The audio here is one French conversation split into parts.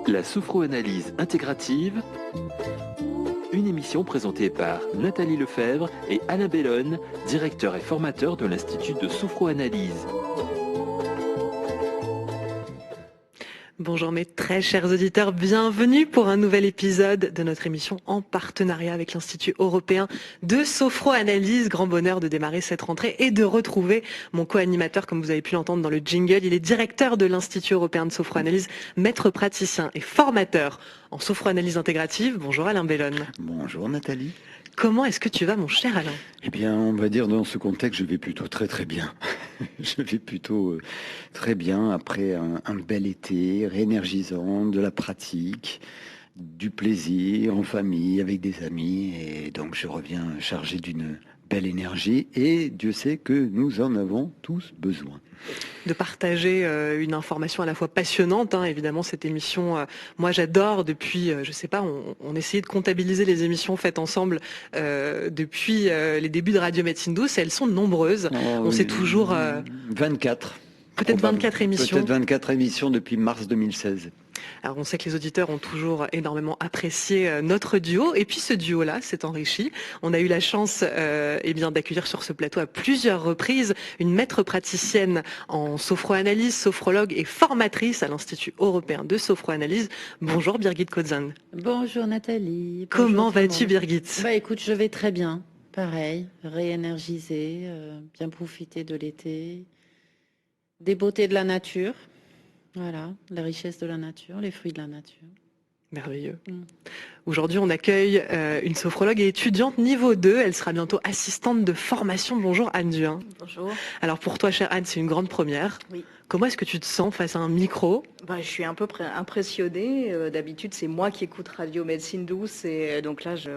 La sophroanalyse intégrative, une émission présentée par Nathalie Lefebvre et Alain Bellone, directeur et formateur de l'Institut de sophroanalyse. Bonjour mes très chers auditeurs, bienvenue pour un nouvel épisode de notre émission en partenariat avec l'Institut européen de sophroanalyse. Grand bonheur de démarrer cette rentrée et de retrouver mon co-animateur, comme vous avez pu l'entendre dans le jingle. Il est directeur de l'Institut européen de sophroanalyse, maître praticien et formateur en sophroanalyse intégrative. Bonjour Alain Bellone. Bonjour Nathalie. Comment est-ce que tu vas mon cher Alain ? Eh bien, on va dire dans ce contexte, je vais plutôt très bien. Je vais plutôt très bien après un bel été, réénergisant, de la pratique, du plaisir en famille, avec des amis. Et donc je reviens chargé d'une belle énergie et Dieu sait que nous en avons tous besoin. De partager une information à la fois passionnante, évidemment cette émission, moi j'adore depuis, je sais pas, on essayait de comptabiliser les émissions faites ensemble depuis les débuts de Radio Médecine Douce et elles sont nombreuses, on sait toujours... 24. Peut-être 24 émissions. Peut-être 24 émissions depuis mars 2016. Alors on sait que les auditeurs ont toujours énormément apprécié notre duo et puis ce duo-là s'est enrichi. On a eu la chance d'accueillir sur ce plateau à plusieurs reprises une maître praticienne en sophroanalyse, sophrologue et formatrice à l'Institut européen de sophroanalyse. Bonjour Birgit Kozan. Bonjour Nathalie. Comment vas-tu Birgit ? Écoute, je vais très bien. Pareil, réénergisée, bien profiter de l'été, des beautés de la nature. Voilà, la richesse de la nature, les fruits de la nature. Merveilleux. Aujourd'hui, on accueille une sophrologue et étudiante niveau 2. Elle sera bientôt assistante de formation. Bonjour Anne Duin. Bonjour. Alors pour toi, chère Anne, c'est une grande première. Oui. Comment est-ce que tu te sens face à un micro ? Je suis un peu impressionnée. D'habitude, c'est moi qui écoute Radio Médecine Douce. Et donc là, je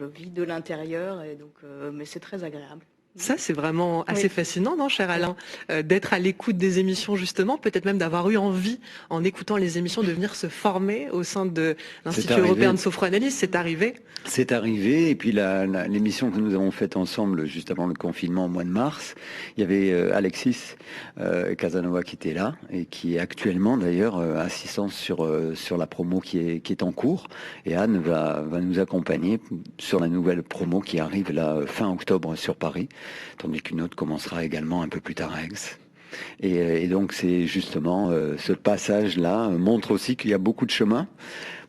vis de l'intérieur. Et donc, mais c'est très agréable. Ça, c'est vraiment assez fascinant, non, cher Alain, d'être à l'écoute des émissions, justement, peut-être même d'avoir eu envie, en écoutant les émissions, de venir se former au sein de l'Institut européen de sophroanalyse. C'est arrivé ? C'est arrivé, et puis l'émission que nous avons faite ensemble, juste avant le confinement au mois de mars, il y avait Alexis Casanova qui était là, et qui est actuellement, d'ailleurs, assistant sur la promo qui est en cours, et Anne va nous accompagner sur la nouvelle promo qui arrive là, fin octobre sur Paris. Tandis qu'une autre commencera également un peu plus tard à Aix. Et donc c'est justement ce passage-là montre aussi qu'il y a beaucoup de chemin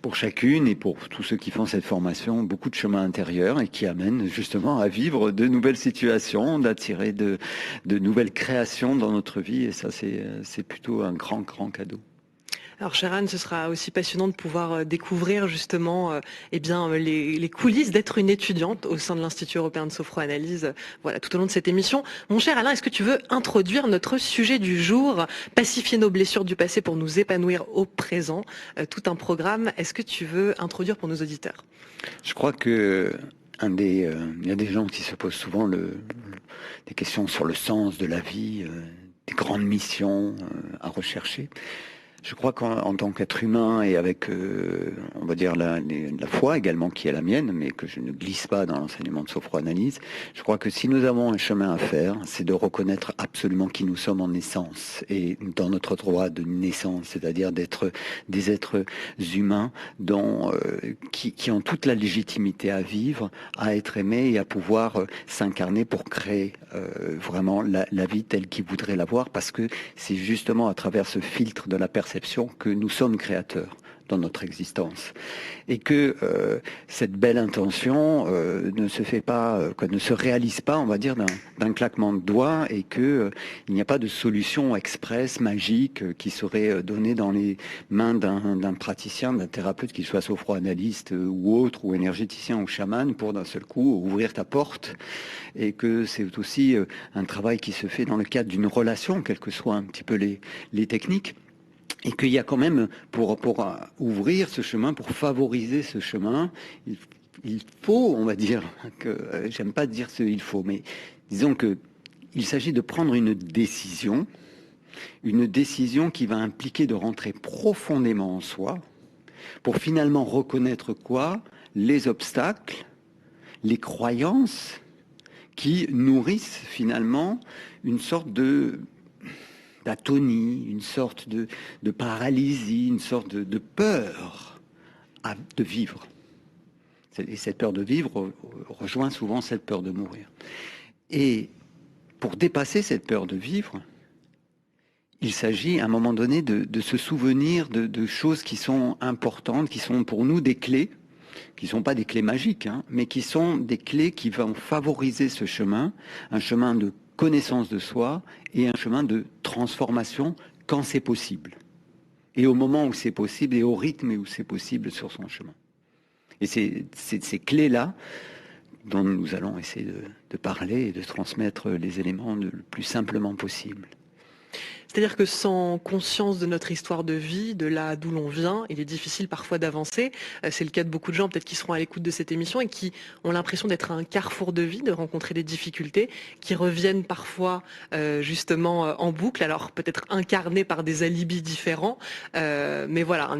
pour chacune et pour tous ceux qui font cette formation, beaucoup de chemin intérieur et qui amène justement à vivre de nouvelles situations, d'attirer de nouvelles créations dans notre vie. Et ça, c'est plutôt un grand cadeau. Alors, chère Anne, ce sera aussi passionnant de pouvoir découvrir justement les coulisses d'être une étudiante au sein de l'Institut européen de sophroanalyse, voilà, tout au long de cette émission. Mon cher Alain, est-ce que tu veux introduire notre sujet du jour, pacifier nos blessures du passé pour nous épanouir au présent, tout un programme. Est-ce que tu veux introduire pour nos auditeurs ? Je crois que il y a des gens qui se posent souvent des questions sur le sens de la vie, des grandes missions à rechercher. Je crois qu'en tant qu'être humain et avec, on va dire, la foi également qui est la mienne, mais que je ne glisse pas dans l'enseignement de sophroanalyse, je crois que si nous avons un chemin à faire, c'est de reconnaître absolument qui nous sommes en essence et dans notre droit de naissance, c'est-à-dire d'être des êtres humains qui ont toute la légitimité à vivre, à être aimés et à pouvoir s'incarner pour créer vraiment la vie telle qu'ils voudraient l'avoir, parce que c'est justement à travers ce filtre de la perception que nous sommes créateurs dans notre existence et que cette belle intention ne se réalise pas, on va dire, d'un claquement de doigts et que il n'y a pas de solution express, magique, qui serait donnée dans les mains d'un praticien, d'un thérapeute, qu'il soit sophroanalyste ou autre, ou énergéticien ou chaman, pour d'un seul coup ouvrir ta porte, et que c'est aussi un travail qui se fait dans le cadre d'une relation, quelles que soient un petit peu les techniques. Et qu'il y a quand même, pour ouvrir ce chemin, pour favoriser ce chemin, il faut, on va dire, j'aime pas dire il faut, mais disons que il s'agit de prendre une décision qui va impliquer de rentrer profondément en soi, pour finalement reconnaître les obstacles, les croyances qui nourrissent finalement une sorte de d'atonie, une sorte de paralysie, une sorte de peur de vivre. Et cette peur de vivre rejoint souvent cette peur de mourir. Et pour dépasser cette peur de vivre, il s'agit à un moment donné de se souvenir de choses qui sont importantes, qui sont pour nous des clés, qui ne sont pas des clés magiques, mais qui sont des clés qui vont favoriser ce chemin, un chemin de connaissance de soi et un chemin de transformation quand c'est possible. Et au moment où c'est possible et au rythme où c'est possible sur son chemin. Et c'est ces clés-là dont nous allons essayer de parler et de transmettre les éléments le plus simplement possible. C'est-à-dire que sans conscience de notre histoire de vie, de là d'où l'on vient, il est difficile parfois d'avancer. C'est le cas de beaucoup de gens peut-être qui seront à l'écoute de cette émission et qui ont l'impression d'être à un carrefour de vie, de rencontrer des difficultés, qui reviennent parfois justement en boucle, alors peut-être incarnés par des alibis différents, mais voilà,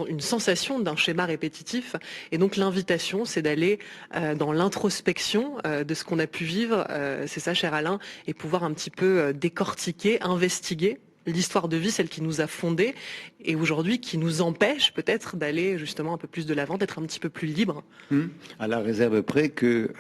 une sensation d'un schéma répétitif. Et donc l'invitation, c'est d'aller dans l'introspection de ce qu'on a pu vivre, c'est ça cher Alain, et pouvoir un petit peu décortiquer, investiguer l'histoire de vie, celle qui nous a fondés et aujourd'hui qui nous empêche peut-être d'aller justement un peu plus de l'avant, d'être un petit peu plus libre. À la réserve près que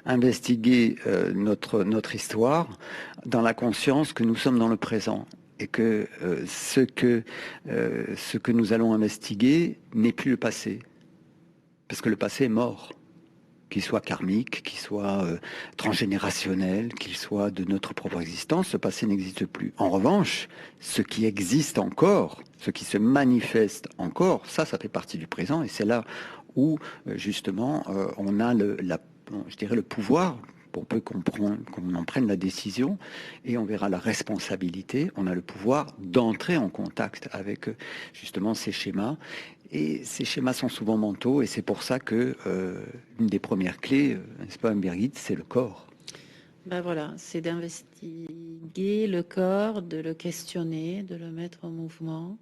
investiguer notre histoire dans la conscience que nous sommes dans le présent et que ce que nous allons investiguer n'est plus le passé. Parce que le passé est mort. Qu'il soit karmique, qu'il soit transgénérationnel, qu'il soit de notre propre existence, ce passé n'existe plus. En revanche, ce qui existe encore, ce qui se manifeste encore, ça fait partie du présent, et c'est là où, justement, on a le pouvoir, pour peu qu'on en prenne la décision, et on verra la responsabilité, on a le pouvoir d'entrer en contact avec, justement, ces schémas. Et ces schémas sont souvent mentaux, et c'est pour ça que une des premières clés, n'est-ce pas, Birgit, c'est le corps. Ben voilà, c'est d'investiguer le corps, de le questionner, de le mettre en mouvement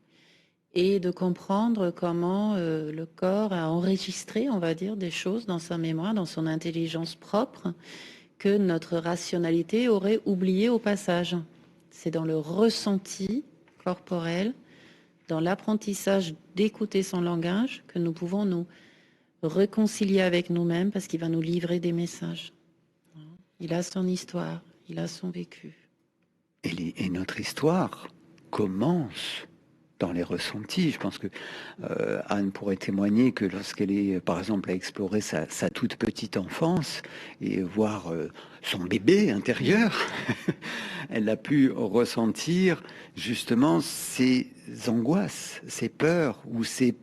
et de comprendre comment le corps a enregistré, on va dire, des choses dans sa mémoire, dans son intelligence propre, que notre rationalité aurait oublié au passage. C'est dans le ressenti corporel, dans l'apprentissage d'écouter son langage, que nous pouvons nous réconcilier avec nous-mêmes parce qu'il va nous livrer des messages. Il a son histoire, il a son vécu. Et notre histoire commence dans les ressentis. Je pense que Anne pourrait témoigner que lorsqu'elle est, par exemple, à explorer sa toute petite enfance et voir son bébé intérieur, elle a pu ressentir justement ses angoisses, ses peurs ou ses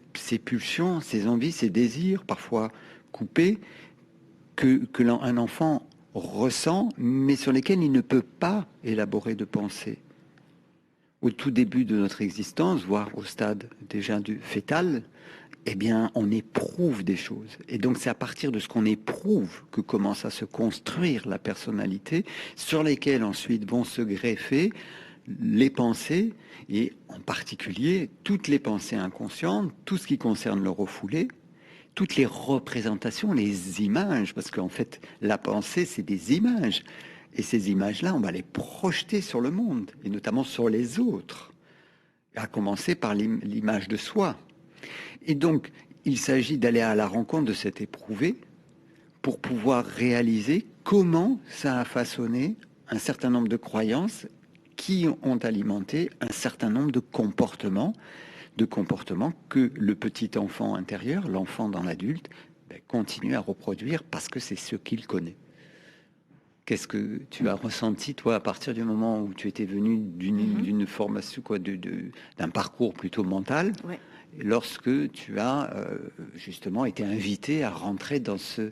pulsions, ses envies, ses désirs, parfois coupés, qu'un enfant ressent, mais sur lesquels il ne peut pas élaborer de pensée. Au tout début de notre existence, voire au stade déjà du fœtal, eh bien, on éprouve des choses. Et donc, c'est à partir de ce qu'on éprouve que commence à se construire la personnalité, sur lesquelles ensuite vont se greffer les pensées, et en particulier toutes les pensées inconscientes, tout ce qui concerne le refoulé, toutes les représentations, les images, parce qu'en fait, la pensée, c'est des images. Et ces images-là, on va les projeter sur le monde, et notamment sur les autres, à commencer par l'image de soi. Et donc, il s'agit d'aller à la rencontre de cet éprouvé pour pouvoir réaliser comment ça a façonné un certain nombre de croyances qui ont alimenté un certain nombre de comportements que le petit enfant intérieur, l'enfant dans l'adulte, continue à reproduire parce que c'est ce qu'il connaît. Qu'est-ce que tu as ressenti, toi, à partir du moment où tu étais venu d'une formation, d'un parcours plutôt mental, ouais. Lorsque tu as justement été invité à rentrer dans ce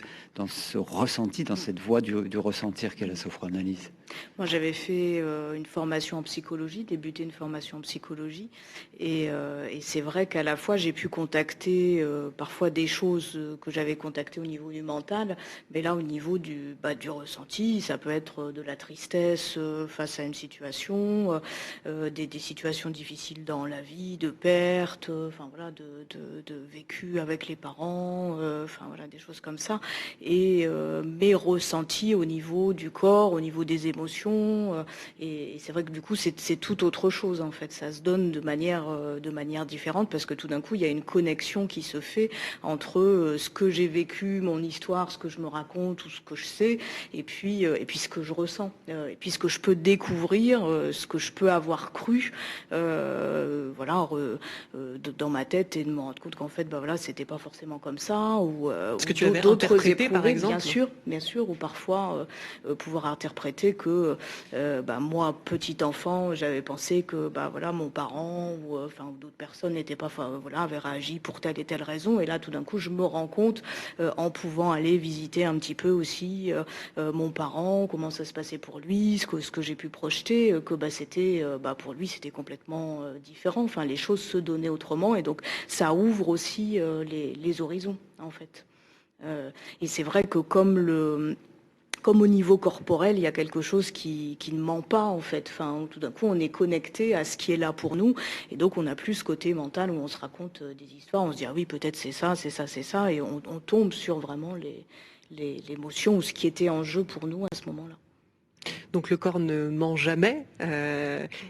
ressenti, dans cette voie du ressentir qu'est la sophroanalyse? Moi, j'avais fait une formation en psychologie, débuté une formation en psychologie, et c'est vrai qu'à la fois j'ai pu contacter parfois des choses que j'avais contactées au niveau du mental, mais là au niveau du ressenti, ça peut être de la tristesse face à une situation, des situations difficiles dans la vie, de perte, voilà, de vécu avec les parents, voilà, des choses comme ça, et mes ressentis au niveau du corps, au niveau des émotions, l'émotion. Et c'est vrai que du coup, c'est tout autre chose en fait. Ça se donne de manière différente parce que tout d'un coup, il y a une connexion qui se fait entre ce que j'ai vécu, mon histoire, ce que je me raconte ou ce que je sais, et puis ce que je ressens, et puis ce que je peux découvrir, ce que je peux avoir cru, dans ma tête, et de me rendre compte qu'en fait, c'était pas forcément comme ça, ou Ce que tu avais interprété, par exemple. Bien sûr, ou parfois pouvoir interpréter que moi, petit enfant, j'avais pensé que mon parent ou d'autres personnes n'étaient pas, avaient réagi pour telle et telle raison, et là tout d'un coup je me rends compte en pouvant aller visiter un petit peu aussi mon parent, comment ça se passait pour lui, ce que j'ai pu projeter, que c'était pour lui c'était complètement différent. Enfin, les choses se donnaient autrement, et donc ça ouvre aussi les horizons en fait. Et c'est vrai que comme au niveau corporel, il y a quelque chose qui ne ment pas en fait. Enfin, tout d'un coup, on est connecté à ce qui est là pour nous, et donc on n'a plus ce côté mental où on se raconte des histoires, on se dit ah oui, peut-être c'est ça, et on tombe sur vraiment l'émotion ou ce qui était en jeu pour nous à ce moment-là. Donc le corps ne ment jamais,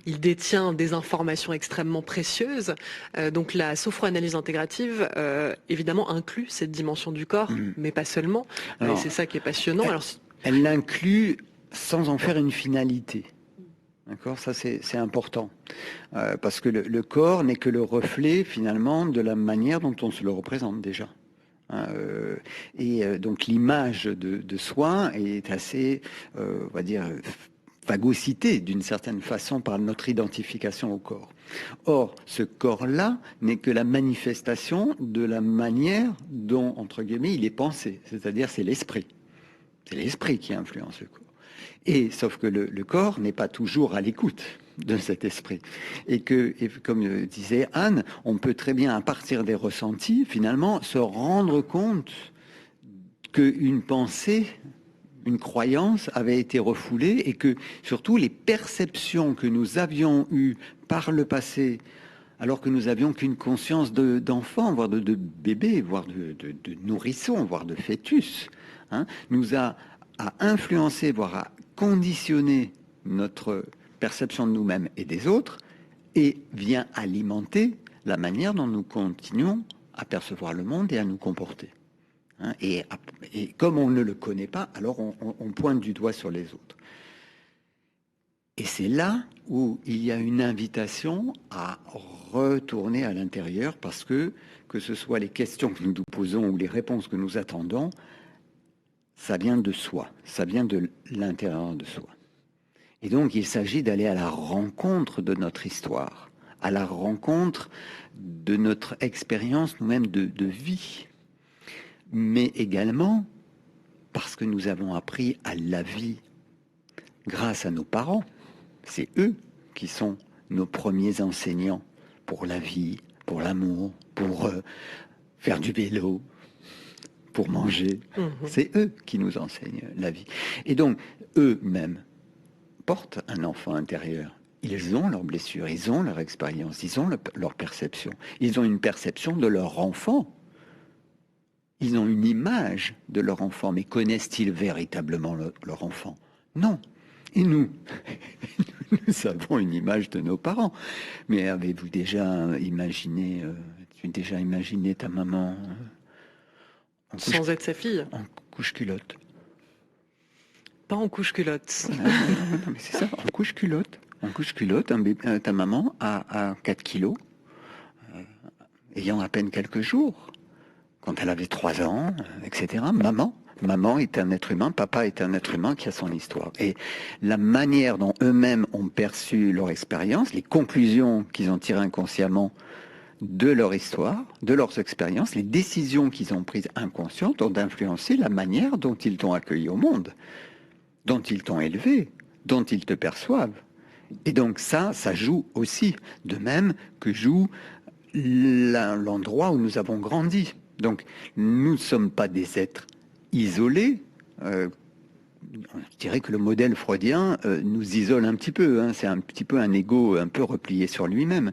il détient des informations extrêmement précieuses. Donc la sophroanalyse intégrative, évidemment, inclut cette dimension du corps, mais pas seulement. Et c'est ça qui est passionnant. Elle l'inclut sans en faire une finalité. D'accord, ça c'est important. Parce que le corps n'est que le reflet, finalement, de la manière dont on se le représente déjà. Donc l'image de soi est assez, on va dire, phagocytée d'une certaine façon par notre identification au corps. Or, ce corps-là n'est que la manifestation de la manière dont, entre guillemets, il est pensé. C'est-à-dire, c'est l'esprit. C'est l'esprit qui influence le corps. Et sauf que le corps n'est pas toujours à l'écoute de cet esprit. Et comme disait Anne, on peut très bien, à partir des ressentis, finalement, se rendre compte qu'une pensée, une croyance avait été refoulée, et que, surtout, les perceptions que nous avions eues par le passé, alors que nous avions qu'une conscience d'enfant, voire de bébé, voire de nourrisson, voire de fœtus, nous a influencé, voire à conditionner notre perception de nous-mêmes et des autres, et vient alimenter la manière dont nous continuons à percevoir le monde et à nous comporter. Et comme on ne le connaît pas, alors on pointe du doigt sur les autres. Et c'est là où il y a une invitation à retourner à l'intérieur, parce que ce soit les questions que nous nous posons ou les réponses que nous attendons, ça vient de soi, ça vient de l'intérieur de soi. Et donc, il s'agit d'aller à la rencontre de notre histoire, à la rencontre de notre expérience nous-mêmes de vie. Mais également parce que nous avons appris à la vie grâce à nos parents. C'est eux qui sont nos premiers enseignants pour la vie, pour l'amour, pour faire du vélo, pour manger. C'est eux qui nous enseignent la vie. Et donc, eux-mêmes portent un enfant intérieur. Ils ont leurs blessures, ils ont leur expérience, ils ont leur perception. Ils ont une perception de leur enfant. Ils ont une image de leur enfant, mais connaissent-ils véritablement leur enfant? Non. Et nous avons une image de nos parents. Mais avez-vous déjà imaginé, ta maman sans être sa fille? En couche-culotte. Pas en couche-culotte. Non, mais c'est ça, en couche-culotte. En couche-culotte, ta maman a 4 kilos, ayant à peine quelques jours, quand elle avait 3 ans, etc. Maman est un être humain, papa est un être humain qui a son histoire. Et la manière dont eux-mêmes ont perçu leur expérience, les conclusions qu'ils ont tirées inconsciemment de leur histoire, de leurs expériences, les décisions qu'ils ont prises inconscientes ont influencé la manière dont ils t'ont accueilli au monde, dont ils t'ont élevé, dont ils te perçoivent. Et donc ça joue aussi, de même que joue l'endroit où nous avons grandi. Donc nous ne sommes pas des êtres isolés, je dirais que le modèle freudien nous isole un petit peu. Hein. C'est un petit peu un ego un peu replié sur lui-même.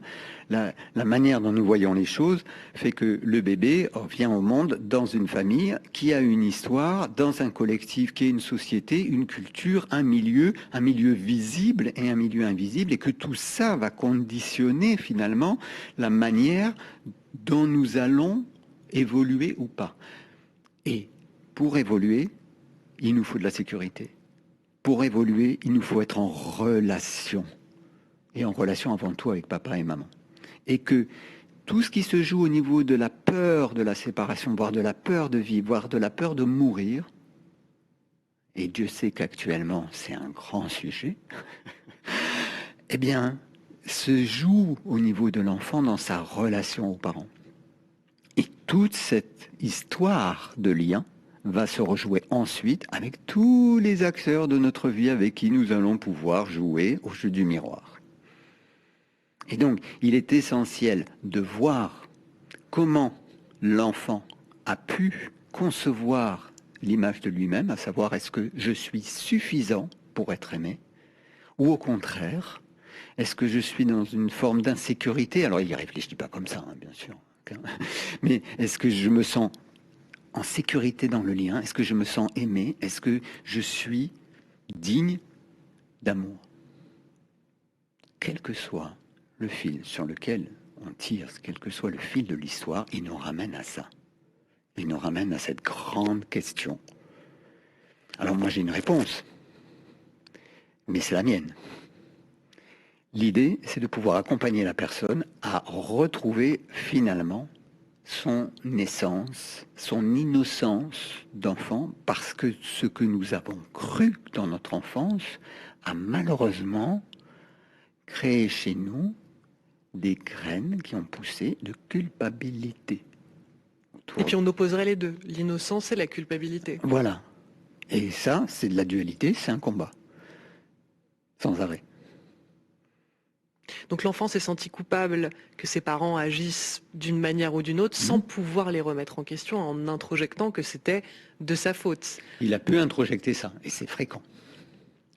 La manière dont nous voyons les choses fait que le bébé vient au monde dans une famille qui a une histoire, dans un collectif qui est une société, une culture, un milieu visible et un milieu invisible, et que tout ça va conditionner finalement la manière dont nous allons évoluer ou pas. Et pour évoluer, il nous faut de la sécurité. Pour évoluer, il nous faut être en relation. Et en relation avant tout avec papa et maman. Et que tout ce qui se joue au niveau de la peur de la séparation, voire de la peur de vivre, voire de la peur de mourir, et Dieu sait qu'actuellement c'est un grand sujet, eh bien, se joue au niveau de l'enfant dans sa relation aux parents. Et toute cette histoire de lien va se rejouer ensuite avec tous les acteurs de notre vie avec qui nous allons pouvoir jouer au jeu du miroir. Et donc, il est essentiel de voir comment l'enfant a pu concevoir l'image de lui-même, à savoir est-ce que je suis suffisant pour être aimé, ou au contraire, est-ce que je suis dans une forme d'insécurité? Alors, il n'y réfléchit pas comme ça, hein, bien sûr. Mais est-ce que je me sens en sécurité dans le lien? Est-ce que je me sens aimé? Est-ce que je suis digne d'amour? Quel que soit le fil sur lequel on tire, quel que soit le fil de l'histoire, il nous ramène à ça. Il nous ramène à cette grande question. Alors moi j'ai une réponse, mais c'est la mienne. L'idée, c'est de pouvoir accompagner la personne à retrouver finalement son essence, son innocence d'enfant, parce que ce que nous avons cru dans notre enfance a malheureusement créé chez nous des graines qui ont poussé de culpabilité. Et puis on opposerait les deux, l'innocence et la culpabilité. Voilà. Et ça, c'est de la dualité, c'est un combat. Sans arrêt. Donc l'enfant s'est senti coupable que ses parents agissent d'une manière ou d'une autre sans pouvoir les remettre en question en introjectant que c'était de sa faute. Il a pu introjecter ça, et c'est fréquent.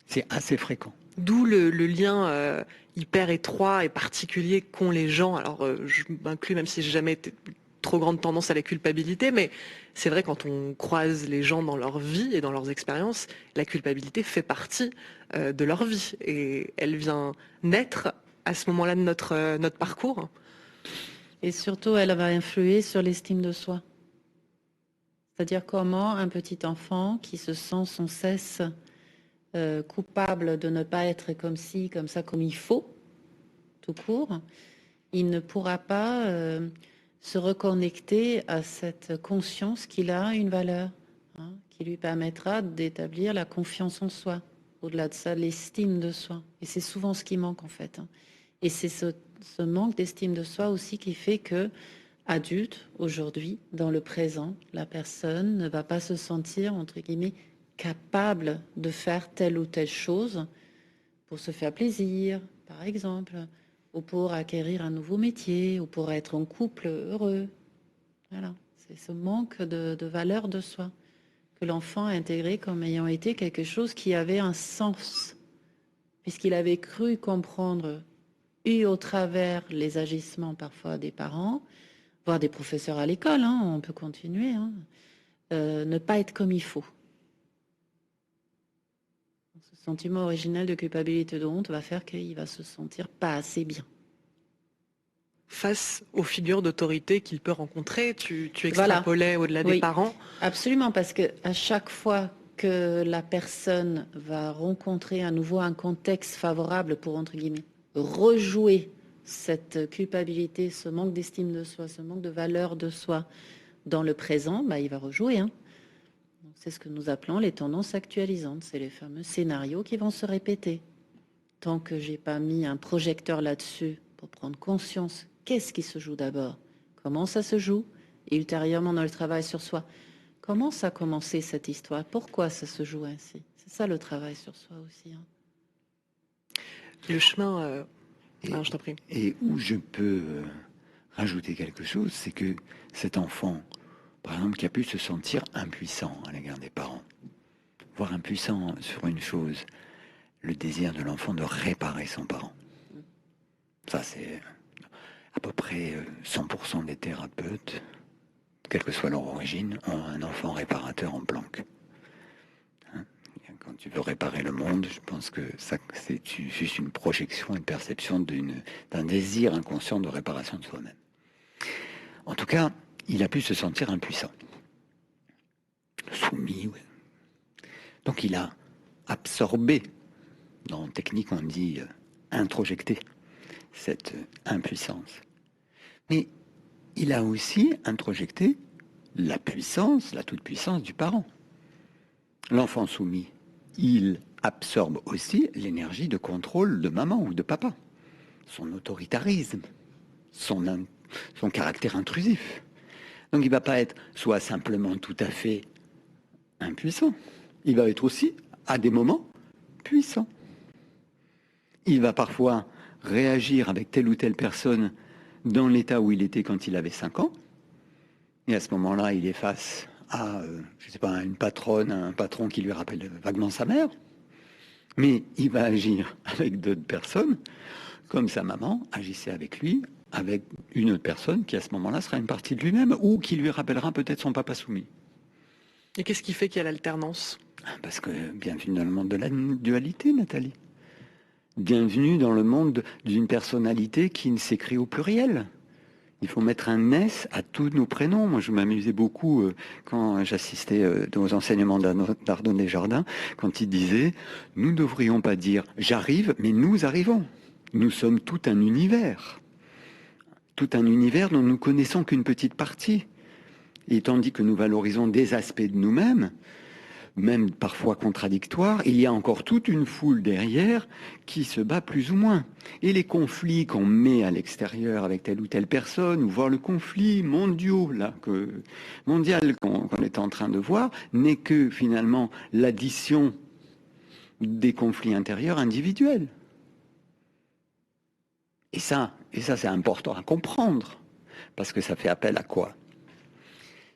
C'est assez fréquent. D'où le lien hyper étroit et particulier qu'ont les gens. Alors je m'inclus, même si j'ai jamais été trop grande tendance à la culpabilité, mais c'est vrai, quand on croise les gens dans leur vie et dans leurs expériences, la culpabilité fait partie de leur vie et elle vient naître à ce moment-là de notre parcours. Et surtout, elle va influer sur l'estime de soi. C'est-à-dire comment un petit enfant qui se sent sans cesse coupable de ne pas être comme ci, comme ça, comme il faut, tout court, il ne pourra pas se reconnecter à cette conscience qu'il a une valeur, hein, qui lui permettra d'établir la confiance en soi, au-delà de ça, l'estime de soi. Et c'est souvent ce qui manque en fait. Hein. Et c'est ce manque d'estime de soi aussi qui fait que, adulte, aujourd'hui, dans le présent, la personne ne va pas se sentir, entre guillemets, capable de faire telle ou telle chose pour se faire plaisir, par exemple, ou pour acquérir un nouveau métier, ou pour être en couple heureux. Voilà, c'est ce manque de valeur de soi que l'enfant a intégré comme ayant été quelque chose qui avait un sens, puisqu'il avait cru comprendre, et au travers les agissements parfois des parents, voire des professeurs à l'école, hein, on peut continuer, hein, ne pas être comme il faut. Ce sentiment originel de culpabilité, de honte va faire qu'il va se sentir pas assez bien. Face aux figures d'autorité qu'il peut rencontrer, tu extrapolais au-delà des parents. Absolument, parce que à chaque fois que la personne va rencontrer à nouveau un contexte favorable pour, entre guillemets, rejouer cette culpabilité, ce manque d'estime de soi, ce manque de valeur de soi dans le présent, bah, il va rejouer. Hein. C'est ce que nous appelons les tendances actualisantes. C'est les fameux scénarios qui vont se répéter. Tant que j'ai pas mis un projecteur là-dessus pour prendre conscience, qu'est-ce qui se joue d'abord? Comment ça se joue? Et ultérieurement dans le travail sur soi. Comment ça a commencé cette histoire? Pourquoi ça se joue ainsi? C'est ça le travail sur soi aussi. Hein. Le chemin... non, je t'en prie. Et où je peux rajouter quelque chose, c'est que cet enfant, par exemple, qui a pu se sentir impuissant à l'égard des parents, voire impuissant sur une chose, le désir de l'enfant de réparer son parent. Ça, c'est à peu près 100% des thérapeutes, quelle que soit leur origine, ont un enfant réparateur en planque. Hein? Quand tu veux réparer le monde, je pense que ça, c'est juste une projection, une perception d'un désir inconscient de réparation de soi-même. En tout cas, il a pu se sentir impuissant. Soumis, oui. Donc il a absorbé, dans la technique on dit introjecté, cette impuissance. Mais il a aussi introjecté la puissance, la toute-puissance du parent. L'enfant soumis, il absorbe aussi l'énergie de contrôle de maman ou de papa, son autoritarisme, son caractère intrusif. Donc il ne va pas être soit simplement tout à fait impuissant, il va être aussi, à des moments, puissant. Il va parfois réagir avec telle ou telle personne dans l'état où il était quand il avait 5 ans, et à ce moment-là, il est face à, je sais pas, une patronne, un patron qui lui rappelle vaguement sa mère, mais il va agir avec d'autres personnes, comme sa maman agissait avec lui, avec une autre personne qui à ce moment-là sera une partie de lui-même, ou qui lui rappellera peut-être son papa soumis. Et qu'est-ce qui fait qu'il y a l'alternance ? Parce que bienvenue dans le monde de la dualité, Nathalie. Bienvenue dans le monde d'une personnalité qui ne s'écrit au pluriel. Il faut mettre un S à tous nos prénoms. Moi, je m'amusais beaucoup quand j'assistais aux enseignements d'Ardon Desjardins, quand il disait « Nous ne devrions pas dire « j'arrive », mais « nous arrivons ». Nous sommes tout un univers. Tout un univers dont nous connaissons qu'une petite partie. Et tandis que nous valorisons des aspects de nous-mêmes, même parfois contradictoires, il y a encore toute une foule derrière qui se bat plus ou moins. Et les conflits qu'on met à l'extérieur avec telle ou telle personne, ou voir le conflit mondial qu'on est en train de voir, n'est que finalement l'addition des conflits intérieurs individuels. Et ça c'est important à comprendre, parce que ça fait appel à quoi ?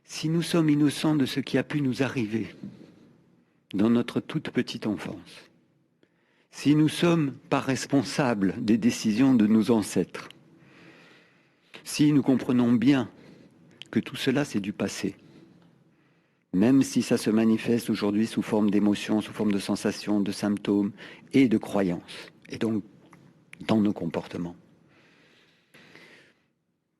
Si nous sommes innocents de ce qui a pu nous arriver dans notre toute petite enfance, si nous ne sommes pas responsables des décisions de nos ancêtres, si nous comprenons bien que tout cela c'est du passé, même si ça se manifeste aujourd'hui sous forme d'émotions, sous forme de sensations, de symptômes et de croyances, et donc dans nos comportements.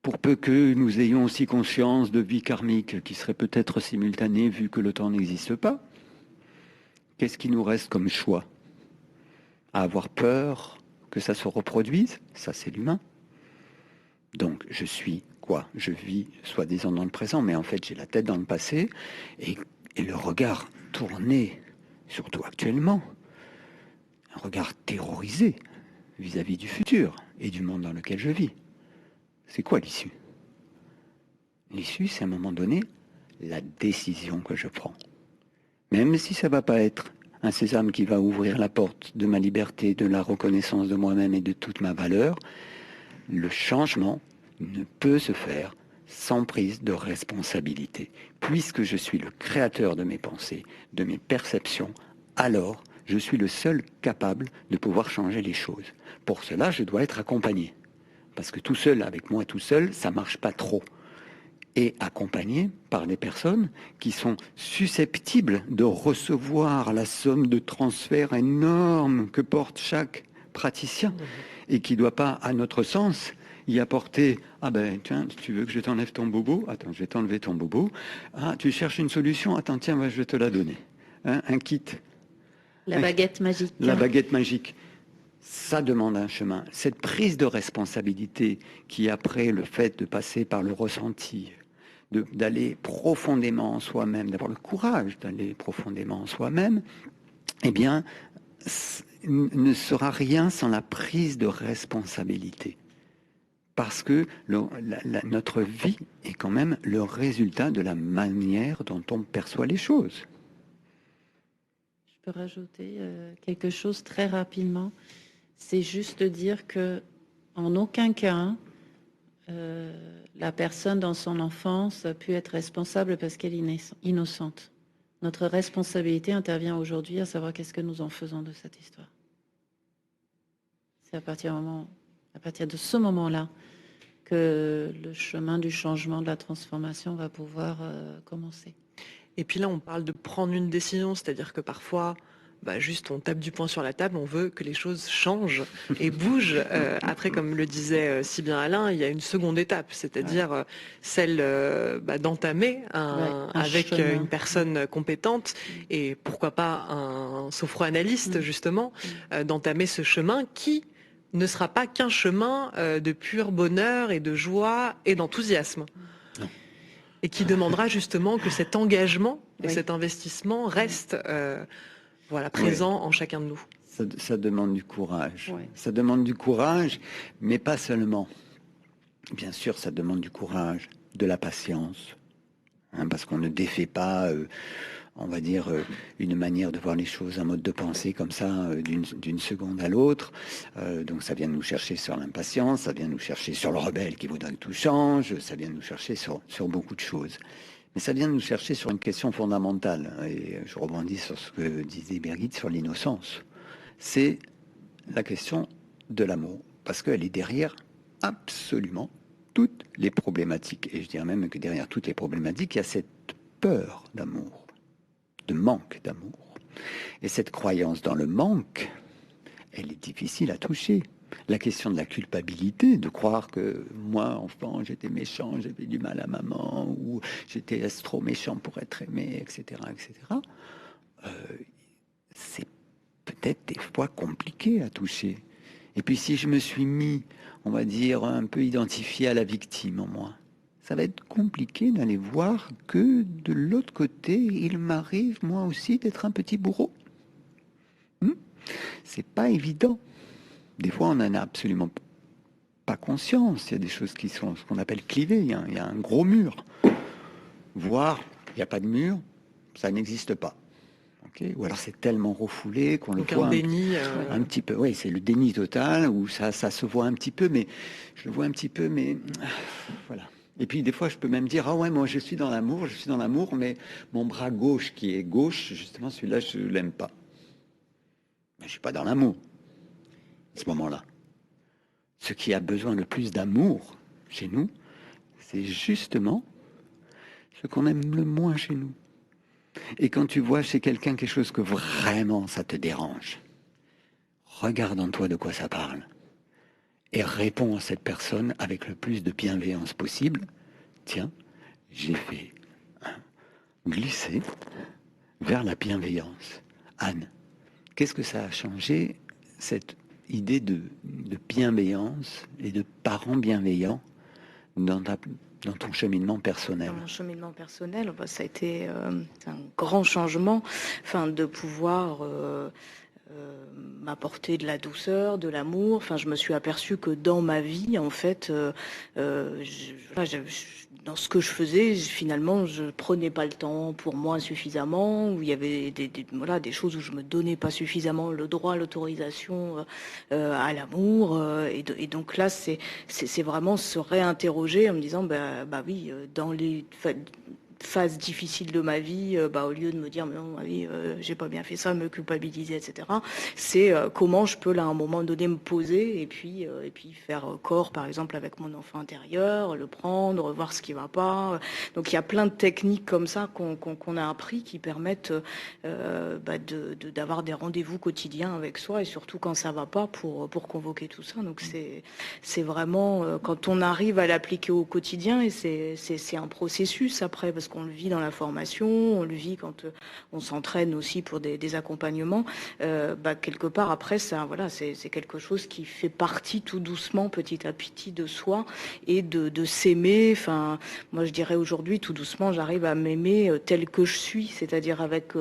Pour peu que nous ayons aussi conscience de vie karmique qui serait peut-être simultanée vu que le temps n'existe pas, qu'est-ce qui nous reste comme choix ? À avoir peur que ça se reproduise ? Ça, c'est l'humain. Donc, je suis quoi ? Je vis soi-disant dans le présent, mais en fait, j'ai la tête dans le passé et le regard tourné, surtout actuellement, un regard terrorisé vis-à-vis du futur et du monde dans lequel je vis. C'est quoi l'issue ? L'issue, c'est à un moment donné la décision que je prends. Même si ça ne va pas être un sésame qui va ouvrir la porte de ma liberté, de la reconnaissance de moi-même et de toute ma valeur, le changement ne peut se faire sans prise de responsabilité. Puisque je suis le créateur de mes pensées, de mes perceptions, alors je suis le seul capable de pouvoir changer les choses. Pour cela, je dois être accompagné. Parce que tout seul, avec moi tout seul, ça ne marche pas trop. Et accompagné par des personnes qui sont susceptibles de recevoir la somme de transfert énorme que porte chaque praticien et qui ne doit pas, à notre sens, y apporter « Ah ben, tiens, tu veux que je t'enlève ton bobo ? Attends, je vais t'enlever ton bobo. Ah, tu cherches une solution ? Attends, tiens, je vais te la donner. Hein, un kit. La baguette magique. La baguette magique. Ça demande un chemin. Cette prise de responsabilité qui, après le fait de passer par le ressenti, d'aller profondément en soi-même, d'avoir le courage d'aller profondément en soi-même, eh bien, ne sera rien sans la prise de responsabilité. Parce que notre vie est quand même le résultat de la manière dont on perçoit les choses. Je peux rajouter quelque chose très rapidement. C'est juste dire que en aucun cas, la personne dans son enfance a pu être responsable parce qu'elle est innocente. Notre responsabilité intervient aujourd'hui à savoir qu'est-ce que nous en faisons de cette histoire. C'est à partir de ce moment-là que le chemin du changement, de la transformation va pouvoir commencer. Et puis là, on parle de prendre une décision, c'est-à-dire que parfois, juste on tape du poing sur la table, on veut que les choses changent et bougent. Après, comme le disait si bien Alain, il y a une seconde étape, c'est-à-dire celle d'entamer avec chemin. une personne compétente et pourquoi pas un sophroanalyste justement, d'entamer ce chemin qui ne sera pas qu'un chemin de pur bonheur et de joie et d'enthousiasme. Et qui demandera justement que cet engagement et cet investissement reste présent en chacun de nous. Ça demande du courage. Ouais. Ça demande du courage, mais pas seulement. Bien sûr, ça demande du courage, de la patience, parce qu'on ne défait pas, on va dire, une manière de voir les choses, un mode de pensée comme ça, d'une seconde à l'autre. Donc ça vient nous chercher sur l'impatience, ça vient nous chercher sur le rebelle qui voudrait que tout change, ça vient nous chercher sur beaucoup de choses. Mais ça vient nous chercher sur une question fondamentale, et je rebondis sur ce que disait Birgit sur l'innocence. C'est la question de l'amour, parce qu'elle est derrière absolument toutes les problématiques. Et je dirais même que derrière toutes les problématiques, il y a cette peur d'amour, de manque d'amour. Et cette croyance dans le manque, elle est difficile à toucher. La question de la culpabilité, de croire que moi, enfant, j'étais méchant, j'avais du mal à maman, ou j'étais trop méchant pour être aimé, etc., etc., c'est peut-être des fois compliqué à toucher. Et puis si je me suis mis, on va dire, un peu identifié à la victime en moi, ça va être compliqué d'aller voir que de l'autre côté, il m'arrive moi aussi d'être un petit bourreau. C'est pas évident. Des fois, on n'en a absolument pas conscience. Il y a des choses qui sont ce qu'on appelle clivées. Il y a un gros mur. Voire, il n'y a pas de mur, ça n'existe pas. Okay, ou alors c'est tellement refoulé qu'on le voit un petit peu. Oui, c'est le déni total, où ça se voit un petit peu, mais je le vois un petit peu, mais voilà. Et puis des fois, je peux même dire, ah ouais, moi je suis dans l'amour, mais mon bras gauche qui est gauche, justement, celui-là, je ne l'aime pas. Mais je ne suis pas dans l'amour, à ce moment-là. Ce qui a besoin le plus d'amour chez nous, c'est justement ce qu'on aime le moins chez nous. Et quand tu vois chez quelqu'un quelque chose que vraiment ça te dérange, regarde en toi de quoi ça parle et réponds à cette personne avec le plus de bienveillance possible. Tiens, j'ai fait glisser vers la bienveillance. Anne, qu'est-ce que ça a changé, cette idée de bienveillance et de parents bienveillants dans ton cheminement personnel? Dans mon cheminement personnel, ça a été un grand changement, de pouvoir m'apporter de la douceur, de l'amour. Je me suis aperçue que dans ma vie, en fait, dans ce que je faisais, finalement, je prenais pas le temps pour moi suffisamment, où il y avait des choses où je me donnais pas suffisamment le droit, l'autorisation à l'amour. Et donc là, c'est vraiment se réinterroger en me disant, oui, dans les phase difficile de ma vie, au lieu de me dire mais non, oui, j'ai pas bien fait ça, me culpabiliser, etc. C'est comment je peux là à un moment donné me poser et puis faire corps par exemple avec mon enfant intérieur, le prendre, voir ce qui va pas. Donc il y a plein de techniques comme ça qu'on a appris qui permettent d'avoir des rendez-vous quotidiens avec soi et surtout quand ça va pas pour convoquer tout ça. Donc c'est vraiment quand on arrive à l'appliquer au quotidien et c'est un processus après parce qu'on le vit dans la formation, on le vit quand on s'entraîne aussi pour des accompagnements. Quelque part après ça, voilà, c'est quelque chose qui fait partie tout doucement, petit à petit de soi et de s'aimer. Enfin, moi je dirais aujourd'hui tout doucement, j'arrive à m'aimer tel que je suis, c'est-à-dire avec.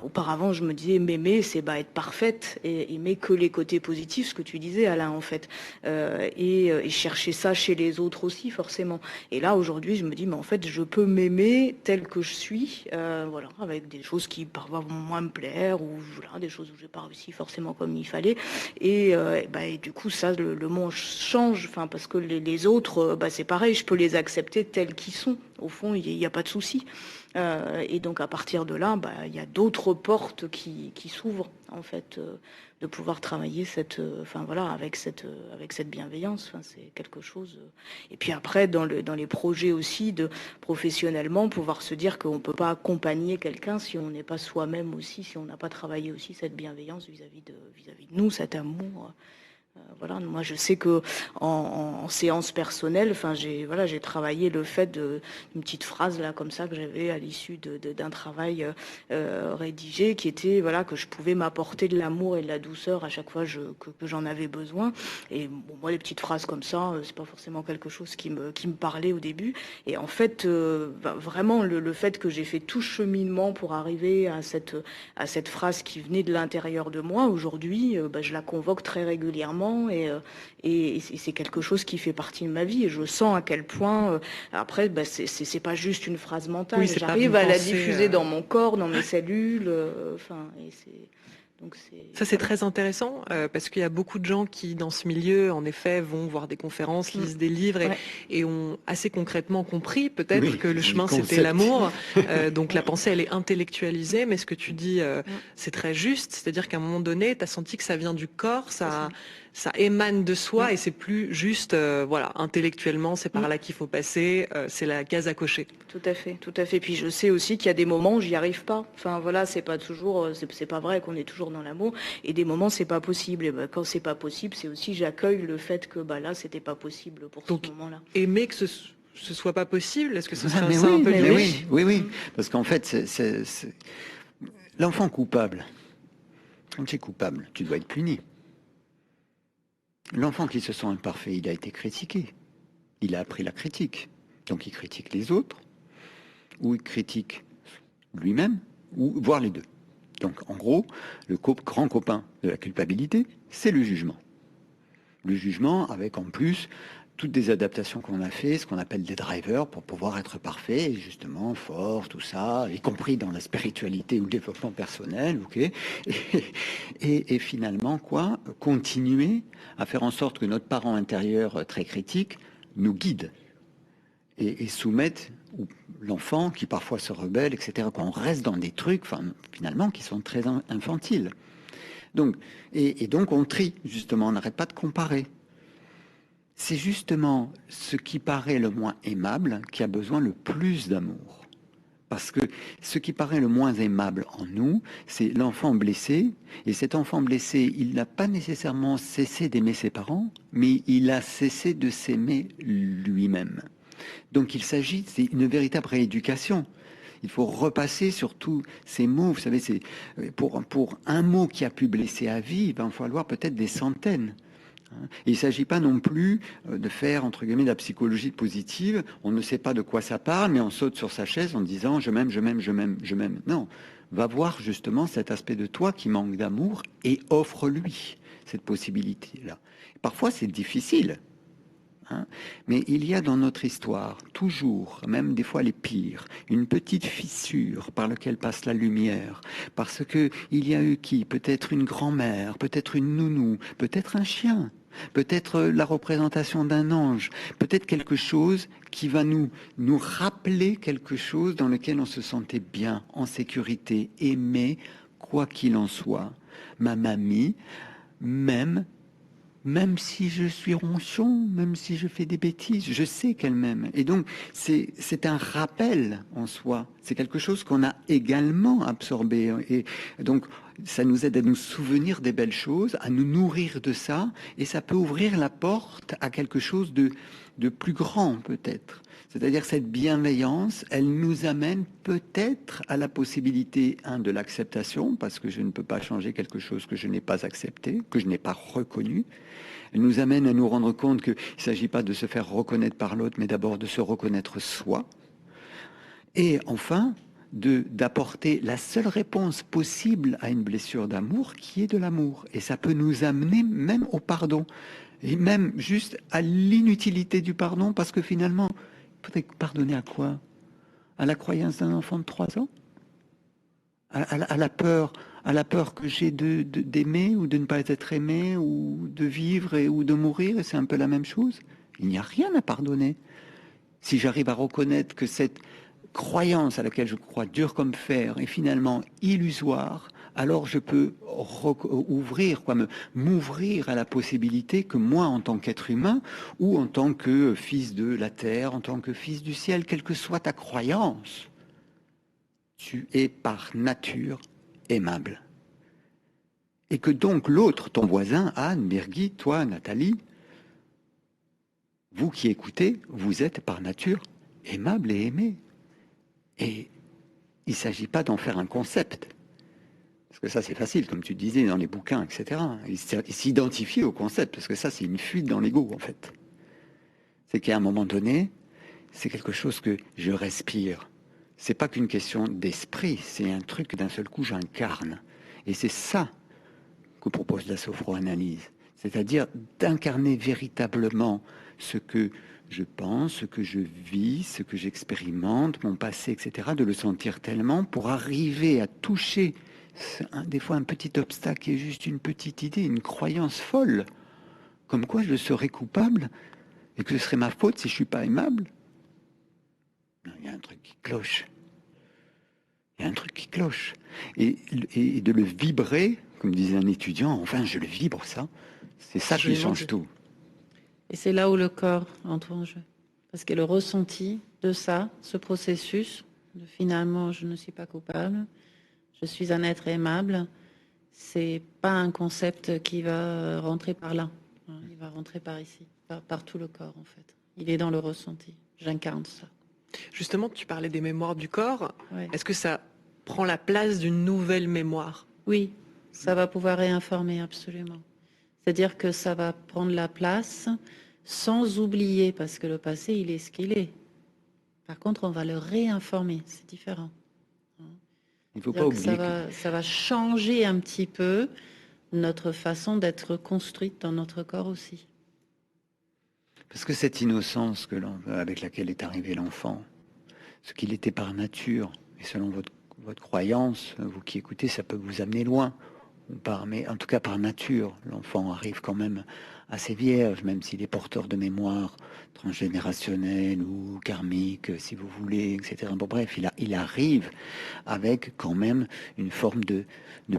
Auparavant, je me disais m'aimer, c'est être parfaite et aimer que les côtés positifs, ce que tu disais Alain en fait, et chercher ça chez les autres aussi forcément. Et là aujourd'hui, je me dis mais en fait, je peux m'aimer tel que je suis, voilà, avec des choses qui parfois vont moins me plaire ou voilà, des choses où j'ai pas réussi forcément comme il fallait. Et du coup, ça, le monde change, parce que les autres, c'est pareil, je peux les accepter tels qu'ils sont. Au fond, il n'y a pas de souci. Et donc, à partir de là, il y a d'autres portes qui s'ouvrent, en fait, de pouvoir travailler avec cette bienveillance. C'est quelque chose. Et puis après, dans les projets aussi, professionnellement, pouvoir se dire qu'on ne peut pas accompagner quelqu'un si on n'est pas soi-même aussi, si on n'a pas travaillé aussi cette bienveillance vis-à-vis de nous, cet amour. Voilà, moi je sais que en séance personnelle, j'ai travaillé le fait d'une petite phrase là comme ça que j'avais à l'issue d'un travail rédigé, qui était que je pouvais m'apporter de l'amour et de la douceur à chaque fois que j'en avais besoin. Et bon, moi les petites phrases comme ça, c'est pas forcément quelque chose qui me parlait au début. Et en fait, vraiment le fait que j'ai fait tout cheminement pour arriver à cette phrase qui venait de l'intérieur de moi, aujourd'hui, je la convoque très régulièrement. Et c'est quelque chose qui fait partie de ma vie, et je sens à quel point après c'est pas juste une phrase mentale, oui, j'arrive à la diffuser dans mon corps, dans mes cellules, ça c'est très intéressant parce qu'il y a beaucoup de gens qui dans ce milieu en effet vont voir des conférences, lisent des livres et ont assez concrètement compris peut-être que le chemin c'était l'amour, donc la pensée elle est intellectualisée, mais ce que tu dis c'est très juste, c'est-à-dire qu'à un moment donné tu as senti que ça vient du corps, ça émane de soi et c'est plus juste intellectuellement c'est par là qu'il faut passer, c'est la case à cocher. Tout à fait. Puis je sais aussi qu'il y a des moments où j'y arrive pas. C'est pas toujours, c'est pas vrai qu'on est toujours dans l'amour. Et des moments c'est pas possible. Et quand c'est pas possible, c'est aussi j'accueille le fait que là c'était pas possible pour ce moment-là. Aimer que ce soit pas possible, est-ce que ce serait un peu oui. Parce qu'en fait, c'est l'enfant coupable. Quand tu es coupable, tu dois être puni. L'enfant qui se sent imparfait, il a été critiqué. Il a appris la critique. Donc il critique les autres, ou il critique lui-même, ou voire les deux. Donc en gros, le grand copain de la culpabilité, c'est le jugement. Le jugement avec en plus toutes des adaptations qu'on a fait, ce qu'on appelle des drivers pour pouvoir être parfait, justement, fort, tout ça, y compris dans la spiritualité ou le développement personnel, ok. Et finalement, continuer à faire en sorte que notre parent intérieur très critique nous guide et soumette l'enfant qui parfois se rebelle, etc. Qu'on reste dans des trucs, finalement, qui sont très infantiles. Donc, et donc on trie, justement, on n'arrête pas de comparer. C'est justement ce qui paraît le moins aimable qui a besoin le plus d'amour. Parce que ce qui paraît le moins aimable en nous, c'est l'enfant blessé. Et cet enfant blessé, il n'a pas nécessairement cessé d'aimer ses parents, mais il a cessé de s'aimer lui-même. Donc il s'agit, c'est une véritable rééducation. Il faut repasser sur tous ces mots. Vous savez, c'est pour un mot qui a pu blesser à vie, il va en falloir peut-être des centaines. Et il ne s'agit pas non plus de faire, entre guillemets, de la psychologie positive. On ne sait pas de quoi ça parle, mais on saute sur sa chaise en disant « je m'aime, je m'aime, je m'aime, je m'aime ». Non, va voir justement cet aspect de toi qui manque d'amour et offre-lui cette possibilité-là. Parfois, c'est difficile. Mais il y a dans notre histoire, toujours, même des fois les pires, une petite fissure par laquelle passe la lumière, parce que il y a eu peut-être une grand-mère, peut-être une nounou, peut-être un chien, peut-être la représentation d'un ange, peut-être quelque chose qui va nous rappeler quelque chose dans lequel on se sentait bien, en sécurité, aimé, quoi qu'il en soit. Ma mamie, même si je suis ronchon, même si je fais des bêtises, je sais qu'elle m'aime. Et donc, c'est un rappel en soi. C'est quelque chose qu'on a également absorbé. Et donc, ça nous aide à nous souvenir des belles choses, à nous nourrir de ça, et ça peut ouvrir la porte à quelque chose de plus grand, peut-être. C'est-à-dire cette bienveillance, elle nous amène peut-être à la possibilité, de l'acceptation, parce que je ne peux pas changer quelque chose que je n'ai pas accepté, que je n'ai pas reconnu. Elle nous amène à nous rendre compte qu'il ne s'agit pas de se faire reconnaître par l'autre, mais d'abord de se reconnaître soi. Et enfin, d'apporter la seule réponse possible à une blessure d'amour, qui est de l'amour. Et ça peut nous amener même au pardon, et même juste à l'inutilité du pardon, parce que finalement, il faudrait pardonner à quoi? À la croyance d'un enfant de 3 ans? À la peur que j'ai d'aimer ou de ne pas être aimé, ou de vivre ou de mourir, et c'est un peu la même chose. Il n'y a rien à pardonner. si j'arrive à reconnaître que cette croyance à laquelle je crois dure comme fer est finalement illusoire, alors je peux m'ouvrir à la possibilité que moi, en tant qu'être humain, ou en tant que fils de la terre, en tant que fils du ciel, quelle que soit ta croyance, tu es par nature aimable. Et que donc l'autre, ton voisin, Anne, Birgit, toi, Nathalie, vous qui écoutez, vous êtes par nature aimable et aimé. Et il ne s'agit pas d'en faire un concept. Parce que ça, c'est facile, comme tu disais dans les bouquins, etc. Il s'identifier au concept, parce que ça, c'est une fuite dans l'ego, en fait. C'est qu'à un moment donné, c'est quelque chose que je respire. C'est pas qu'une question d'esprit, c'est un truc que d'un seul coup, j'incarne. Et c'est ça que propose la sophroanalyse. C'est-à-dire d'incarner véritablement ce que je pense, ce que je vis, ce que j'expérimente, mon passé, etc., de le sentir tellement pour arriver à toucher des fois un petit obstacle qui est juste une petite idée, une croyance folle, comme quoi je serais coupable et que ce serait ma faute si je ne suis pas aimable. Il y a un truc qui cloche. Il y a un truc qui cloche. Et de le vibrer, comme disait un étudiant, enfin je le vibre ça, c'est ça qui change tout. Et c'est là où le corps entre en jeu. Parce que le ressenti de ça, ce processus, de finalement je ne suis pas coupable, je suis un être aimable, c'est pas un concept qui va rentrer par là. Il va rentrer par ici, par tout le corps en fait. Il est dans le ressenti. J'incarne ça. Justement, tu parlais des mémoires du corps. Ouais. Est-ce que ça prend la place d'une nouvelle mémoire? Oui, ça va pouvoir réinformer absolument. C'est-à-dire que ça va prendre la place sans oublier, parce que le passé, il est ce qu'il est. Par contre, on va le réinformer, c'est différent. Il ne faut pas oublier ça va changer un petit peu notre façon d'être construite dans notre corps aussi. Parce que cette innocence avec laquelle est arrivé l'enfant, ce qu'il était par nature, et selon votre croyance, vous qui écoutez, ça peut vous amener loin. Mais en tout cas par nature, l'enfant arrive quand même assez vierge, même s'il est porteur de mémoire transgénérationnelle ou karmique, si vous voulez, etc. Bon, bref, il arrive avec quand même une forme de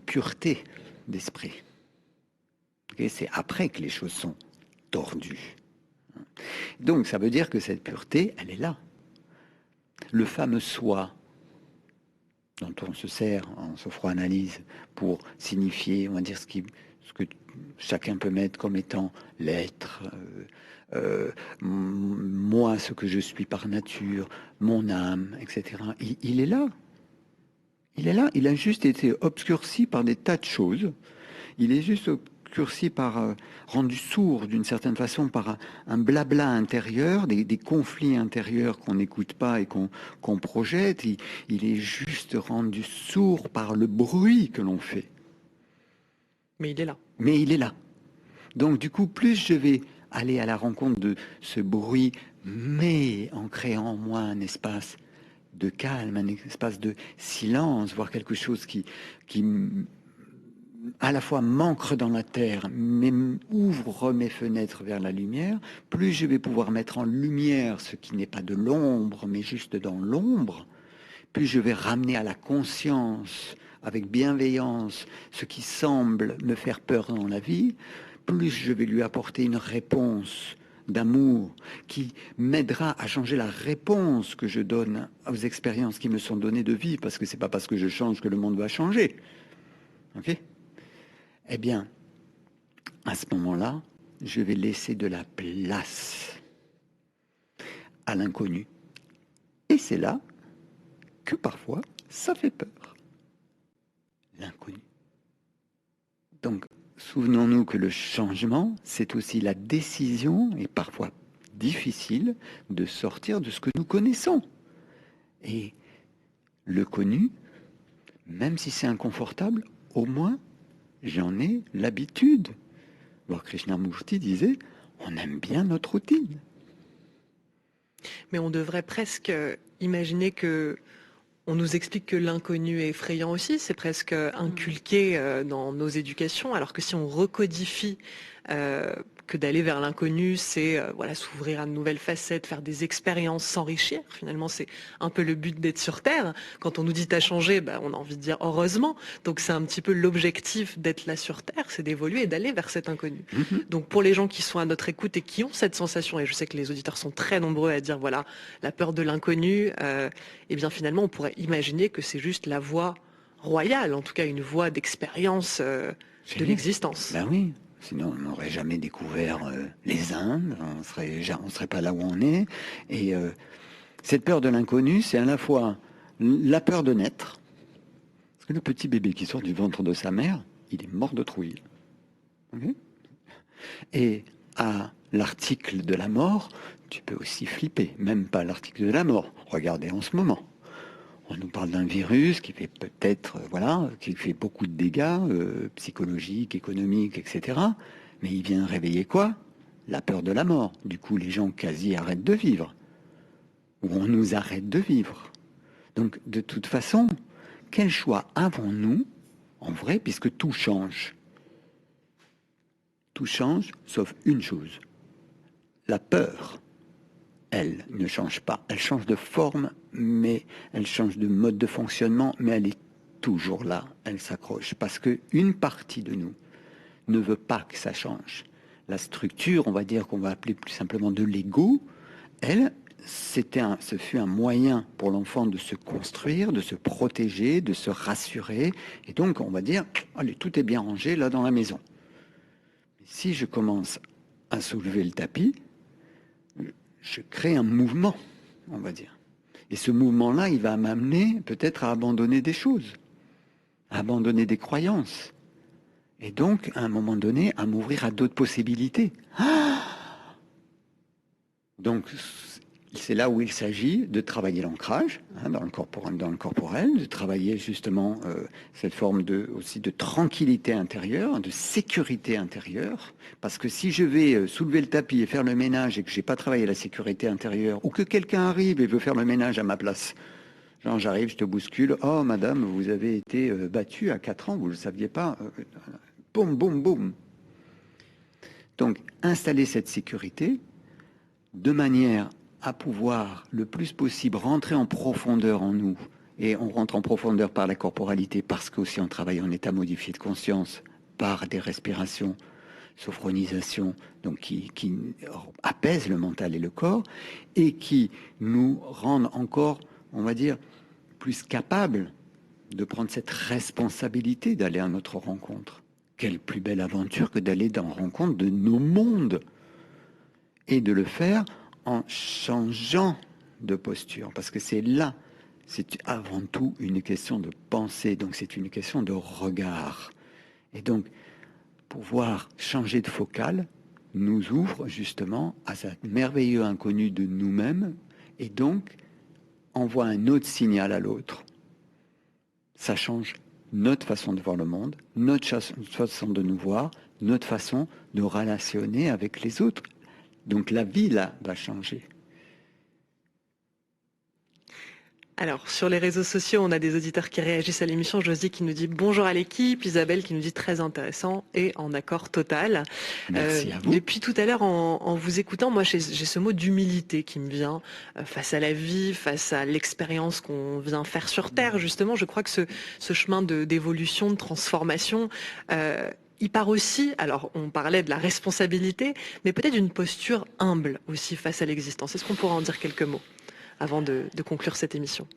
pureté d'esprit. Okay, c'est après que les choses sont tordues. Donc ça veut dire que cette pureté, elle est là. Le fameux soi dont on se sert en sophroanalyse pour signifier, on va dire, ce que chacun peut mettre comme étant l'être, moi, ce que je suis par nature, mon âme, etc. Il est là. Il est là. Il a juste été obscurci par des tas de choses. Il est juste obscurci rendu sourd d'une certaine façon par un blabla intérieur, des conflits intérieurs qu'on n'écoute pas et qu'on projette. Il est juste rendu sourd par le bruit que l'on fait. Mais il est là. Mais il est là. Donc du coup, plus je vais aller à la rencontre de ce bruit, mais en créant en moi un espace de calme, un espace de silence, voire quelque chose qui à la fois m'ancre dans la terre, mais ouvre mes fenêtres vers la lumière, plus je vais pouvoir mettre en lumière ce qui n'est pas de l'ombre, mais juste dans l'ombre, plus je vais ramener à la conscience, avec bienveillance, ce qui semble me faire peur dans la vie, plus je vais lui apporter une réponse d'amour qui m'aidera à changer la réponse que je donne aux expériences qui me sont données de vie, parce que c'est pas parce que je change que le monde va changer. Ok ? Eh bien, à ce moment-là, je vais laisser de la place à l'inconnu. Et c'est là que parfois, ça fait peur. L'inconnu. Donc, souvenons-nous que le changement, c'est aussi la décision, et parfois difficile, de sortir de ce que nous connaissons. Et le connu, même si c'est inconfortable, au moins, j'en ai l'habitude. Voir Krishnamurti disait, on aime bien notre routine. Mais on devrait presque imaginer que on nous explique que l'inconnu est effrayant aussi, c'est presque inculqué dans nos éducations, alors que si on recodifie que d'aller vers l'inconnu, c'est s'ouvrir à de nouvelles facettes, faire des expériences, s'enrichir. Finalement, c'est un peu le but d'être sur Terre. Quand on nous dit t'as changé, on a envie de dire heureusement. Donc c'est un petit peu l'objectif d'être là sur Terre, c'est d'évoluer et d'aller vers cet inconnu. Donc pour les gens qui sont à notre écoute et qui ont cette sensation, et je sais que les auditeurs sont très nombreux à dire voilà, la peur de l'inconnu, et bien finalement on pourrait imaginer que c'est juste la voie royale, en tout cas une voie d'expérience de l'existence. Ben oui. Sinon, on n'aurait jamais découvert les Indes, on serait pas là où on est. Et cette peur de l'inconnu, c'est à la fois la peur de naître, parce que le petit bébé qui sort du ventre de sa mère, il est mort de trouille. Okay. Et à l'article de la mort, tu peux aussi flipper, même pas l'article de la mort. Regardez en ce moment. On nous parle d'un virus qui fait peut-être, qui fait beaucoup de dégâts psychologiques, économiques, etc. Mais il vient réveiller quoi? La peur de la mort. Du coup, les gens quasi arrêtent de vivre. Ou on nous arrête de vivre. Donc, de toute façon, quel choix avons-nous, en vrai, puisque tout change? Tout change, sauf une chose. La peur. Elle ne change pas. Elle change de forme, mais elle change de mode de fonctionnement, mais elle est toujours là. Elle s'accroche. Parce qu'une partie de nous ne veut pas que ça change. La structure, on va dire qu'on va appeler plus simplement de l'ego, ce fut un moyen pour l'enfant de se construire, de se protéger, de se rassurer. Et donc, on va dire, allez, tout est bien rangé là dans la maison. Mais si je commence à soulever le tapis, je crée un mouvement, on va dire. Et ce mouvement-là, il va m'amener peut-être à abandonner des choses, à abandonner des croyances. Et donc, à un moment donné, à m'ouvrir à d'autres possibilités. Donc, c'est là où il s'agit de travailler l'ancrage dans le corporel, de travailler justement cette forme aussi de tranquillité intérieure, de sécurité intérieure. Parce que si je vais soulever le tapis et faire le ménage et que je n'ai pas travaillé la sécurité intérieure, ou que quelqu'un arrive et veut faire le ménage à ma place, genre j'arrive, je te bouscule, oh madame, vous avez été battue à 4 ans, vous ne le saviez pas, boum, boum, boum. Donc, installer cette sécurité de manière à pouvoir le plus possible rentrer en profondeur en nous. Et on rentre en profondeur par la corporalité parce qu'aussi on travaille en état modifié de conscience par des respirations, sophronisation, donc qui apaisent le mental et le corps et qui nous rendent encore, on va dire, plus capables de prendre cette responsabilité d'aller à notre rencontre. Quelle plus belle aventure que d'aller dans la rencontre de nos mondes et de le faire en changeant de posture, parce que c'est là, c'est avant tout une question de pensée, donc c'est une question de regard. Et donc, pouvoir changer de focale nous ouvre justement à ce merveilleux inconnu de nous-mêmes, et donc envoie un autre signal à l'autre. Ça change notre façon de voir le monde, notre façon de nous voir, notre façon de relationner avec les autres. Donc la vie, là, va changer. Alors, sur les réseaux sociaux, on a des auditeurs qui réagissent à l'émission. Josie qui nous dit bonjour à l'équipe, Isabelle qui nous dit très intéressant et en accord total. Merci à vous. Depuis tout à l'heure, en vous écoutant, moi j'ai ce mot d'humilité qui me vient face à la vie, face à l'expérience qu'on vient faire sur Terre. Justement, je crois que ce chemin d'évolution, de transformation, il part aussi, alors on parlait de la responsabilité, mais peut-être d'une posture humble aussi face à l'existence. Est-ce qu'on pourra en dire quelques mots avant de conclure cette émission?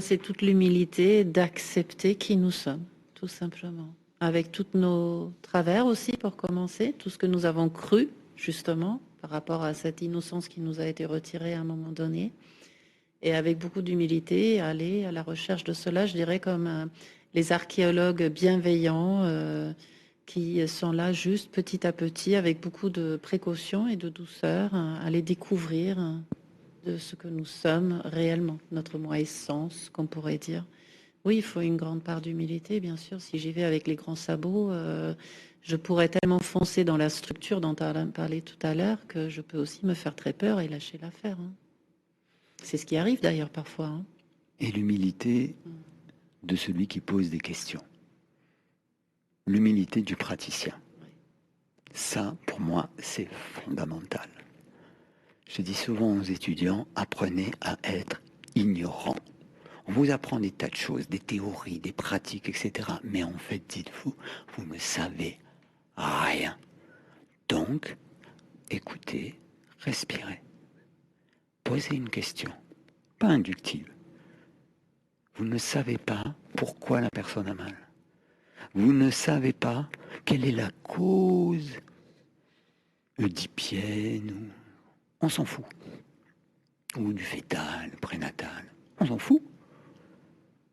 C'est toute l'humilité d'accepter qui nous sommes, tout simplement. Avec tous nos travers aussi, pour commencer, tout ce que nous avons cru, justement, par rapport à cette innocence qui nous a été retirée à un moment donné. Et avec beaucoup d'humilité, aller à la recherche de cela, je dirais comme les archéologues bienveillants qui sont là juste petit à petit, avec beaucoup de précaution et de douceur, aller découvrir de ce que nous sommes réellement, notre moi essence, qu'on pourrait dire. Oui, il faut une grande part d'humilité, bien sûr. Si j'y vais avec les grands sabots, je pourrais tellement foncer dans la structure dont tu as parlé tout à l'heure que je peux aussi me faire très peur et lâcher l'affaire. C'est ce qui arrive d'ailleurs parfois. Et l'humilité de celui qui pose des questions. L'humilité du praticien. Ça, pour moi, c'est fondamental. Je dis souvent aux étudiants, apprenez à être ignorant. On vous apprend des tas de choses, des théories, des pratiques, etc. Mais en fait, dites-vous, vous ne savez rien. Donc, écoutez, respirez. Posez une question, pas inductive. Vous ne savez pas pourquoi la personne a mal. Vous ne savez pas quelle est la cause oedipienne, on s'en fout. Ou du fœtal, prénatal, on s'en fout.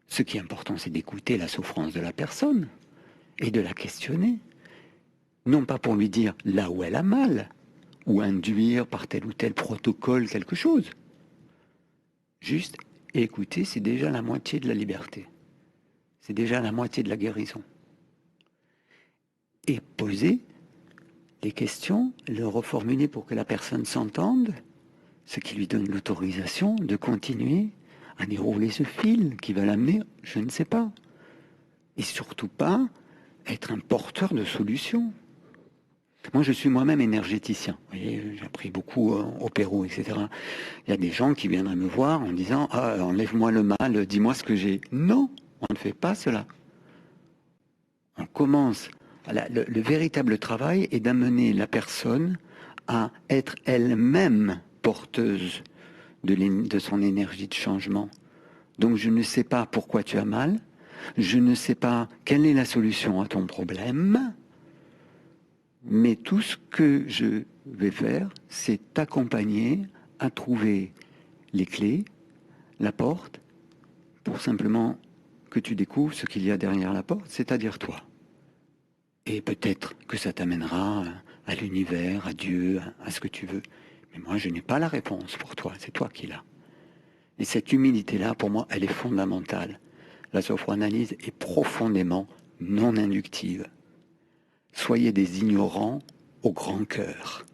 Ce qui est important, c'est d'écouter la souffrance de la personne et de la questionner. Non pas pour lui dire là où elle a mal, ou induire par tel ou tel protocole quelque chose. Juste écouter, c'est déjà la moitié de la liberté. C'est déjà la moitié de la guérison. Et poser les questions, le reformuler pour que la personne s'entende, ce qui lui donne l'autorisation de continuer à dérouler ce fil qui va l'amener, je ne sais pas. Et surtout pas être un porteur de solutions. Moi, je suis moi-même énergéticien. Vous voyez, j'ai appris beaucoup au Pérou, etc. Il y a des gens qui viendraient me voir en disant « Ah, enlève-moi le mal, dis-moi ce que j'ai. » Non, on ne fait pas cela. On commence. Le véritable travail est d'amener la personne à être elle-même porteuse de son énergie de changement. Donc, je ne sais pas pourquoi tu as mal. Je ne sais pas quelle est la solution à ton problème. Mais tout ce que je vais faire, c'est t'accompagner à trouver les clés, la porte, pour simplement que tu découvres ce qu'il y a derrière la porte, c'est-à-dire toi. Et peut-être que ça t'amènera à l'univers, à Dieu, à ce que tu veux. Mais moi, je n'ai pas la réponse pour toi, c'est toi qui l'as. Et cette humilité-là, pour moi, elle est fondamentale. La sophroanalyse est profondément non inductive. Soyez des ignorants au grand cœur.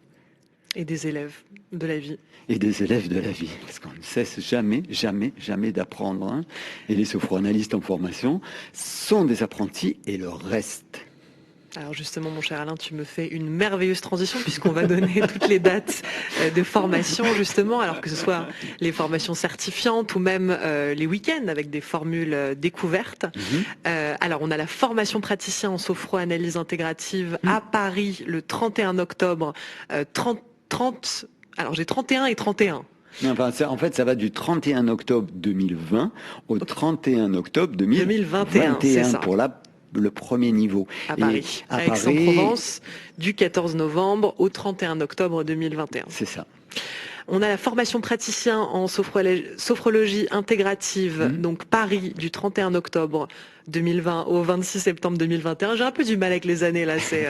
Et des élèves de la vie. Et des élèves de la vie, parce qu'on ne cesse jamais, jamais, jamais d'apprendre. Hein. Et les sophroanalystes en formation sont des apprentis et le reste. Alors justement, mon cher Alain, tu me fais une merveilleuse transition puisqu'on va donner toutes les dates de formation, justement, alors que ce soit les formations certifiantes ou même les week-ends avec des formules découvertes. Alors, on a la formation praticien en sophroanalyse intégrative à Paris le 31 octobre. Alors, j'ai 31 et 31. Enfin, en fait, ça va du 31 octobre 2020 au 31 octobre 2021 c'est ça. Pour le premier niveau. À Paris, à Aix-en-Provence, du 14 novembre au 31 octobre 2021. C'est ça. On a la formation praticien en sophrologie intégrative, donc Paris, du 31 octobre 2020 au 26 septembre 2021. J'ai un peu du mal avec les années, là, c'est...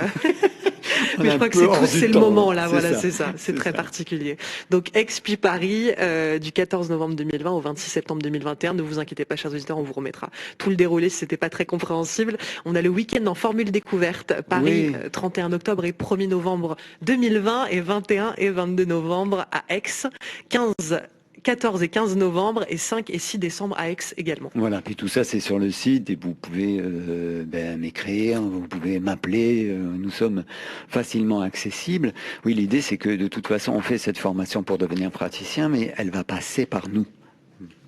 Mais je crois que c'est le moment, là, voilà, c'est ça. C'est très particulier. Donc, Expi Paris, du 14 novembre 2020 au 26 septembre 2021. Ne vous inquiétez pas, chers auditeurs, on vous remettra tout le déroulé si c'était pas très compréhensible. On a le week-end en formule découverte, Paris, 31 octobre et 1er novembre 2020 et 21 et 22 novembre à Aix. 14 et 15 novembre et 5 et 6 décembre à Aix également. Voilà, puis tout ça c'est sur le site et vous pouvez m'écrire, vous pouvez m'appeler, nous sommes facilement accessibles. Oui, l'idée c'est que de toute façon on fait cette formation pour devenir praticien, mais elle va passer par nous.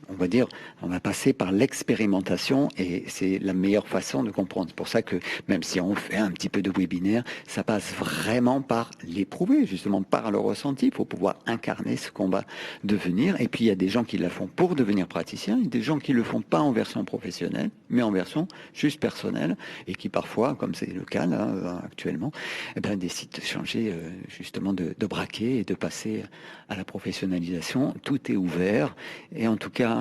On va dire, on va passer par l'expérimentation et c'est la meilleure façon de comprendre. C'est pour ça que même si on fait un petit peu de webinaire, ça passe vraiment par l'éprouver, justement par le ressenti, pour pouvoir incarner ce qu'on va devenir. Et puis il y a des gens qui la font pour devenir praticien et des gens qui le font pas en version professionnelle, mais en version juste personnelle et qui parfois, comme c'est le cas là actuellement, décident de changer justement de braquet et de passer à la professionnalisation. Tout est ouvert et en tout cas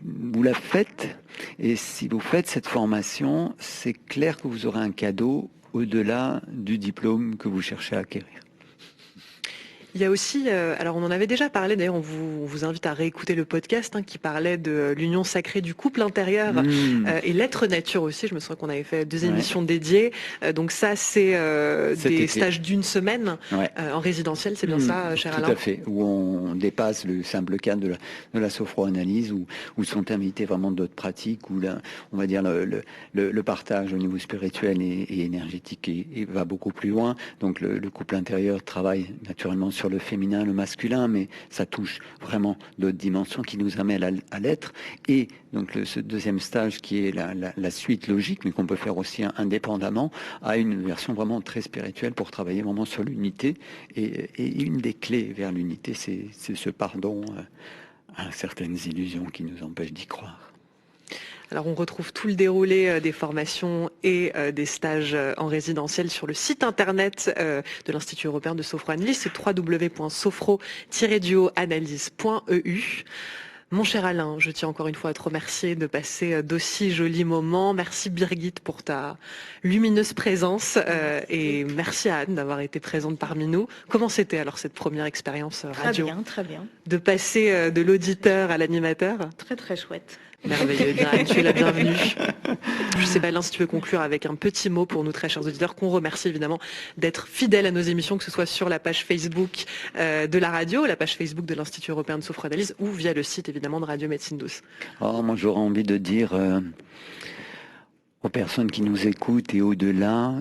vous la faites et si vous faites cette formation, c'est clair que vous aurez un cadeau au-delà du diplôme que vous cherchez à acquérir. Il y a aussi, alors on en avait déjà parlé, d'ailleurs on vous invite à réécouter le podcast qui parlait de l'union sacrée du couple intérieur et l'être nature aussi. Je me souviens qu'on avait fait 2 émissions dédiées. Donc ça, c'est des stages d'1 semaine en résidentiel, c'est bien ça, cher Alain? Tout à fait, où on dépasse le simple cadre de la sophroanalyse, où sont invités vraiment d'autres pratiques, où on va dire le partage au niveau spirituel et énergétique va beaucoup plus loin. Donc le couple intérieur travaille naturellement sur le féminin, le masculin, mais ça touche vraiment d'autres dimensions qui nous amènent à l'être. Et donc ce 2e stage qui est la suite logique, mais qu'on peut faire aussi indépendamment, a une version vraiment très spirituelle pour travailler vraiment sur l'unité. Et une des clés vers l'unité, c'est ce pardon à certaines illusions qui nous empêchent d'y croire. Alors on retrouve tout le déroulé des formations et des stages en résidentiel sur le site internet de l'Institut européen de sophroanalyse, c'est www.sophro-analyse.eu. Mon cher Alain, je tiens encore une fois à te remercier de passer d'aussi jolis moments. Merci Birgit pour ta lumineuse présence et merci à Anne d'avoir été présente parmi nous. Comment c'était alors cette première expérience radio? Très bien. De passer de l'auditeur à l'animateur? Très très chouette. Merveilleux, Diane, tu es la bienvenue. Je sais pas, Alain, si tu veux conclure avec un petit mot pour nous, très chers auditeurs, qu'on remercie évidemment d'être fidèles à nos émissions, que ce soit sur la page Facebook de la radio, la page Facebook de l'Institut européen de sophroanalyse ou via le site évidemment de Radio Médecine Douce. Moi, j'aurais envie de dire aux personnes qui nous écoutent et au-delà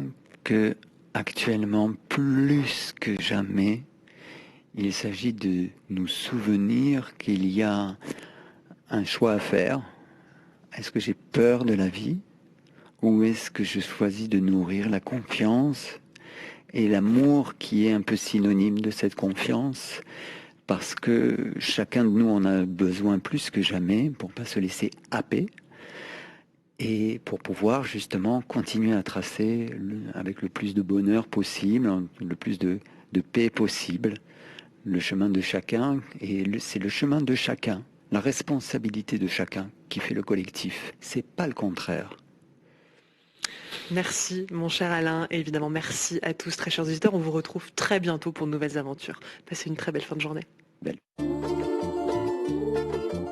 que actuellement, plus que jamais, il s'agit de nous souvenir qu'il y a un choix à faire. Est-ce que j'ai peur de la vie ou est-ce que je choisis de nourrir la confiance et l'amour qui est un peu synonyme de cette confiance, parce que chacun de nous en a besoin plus que jamais pour pas se laisser happer et pour pouvoir justement continuer à tracer avec le plus de bonheur possible, le plus de paix possible, le chemin de chacun. Et c'est le chemin de chacun, la responsabilité de chacun qui fait le collectif. C'est pas le contraire. Merci mon cher Alain et évidemment merci à tous très chers auditeurs. On vous retrouve très bientôt pour de nouvelles aventures. Passez une très belle fin de journée. Belle.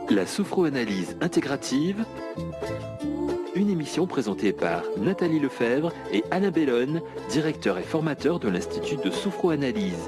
La sophroanalyse intégrative, une émission présentée par Nathalie Lefebvre et Anna Bellone, directeur et formateur de l'Institut de sophroanalyse.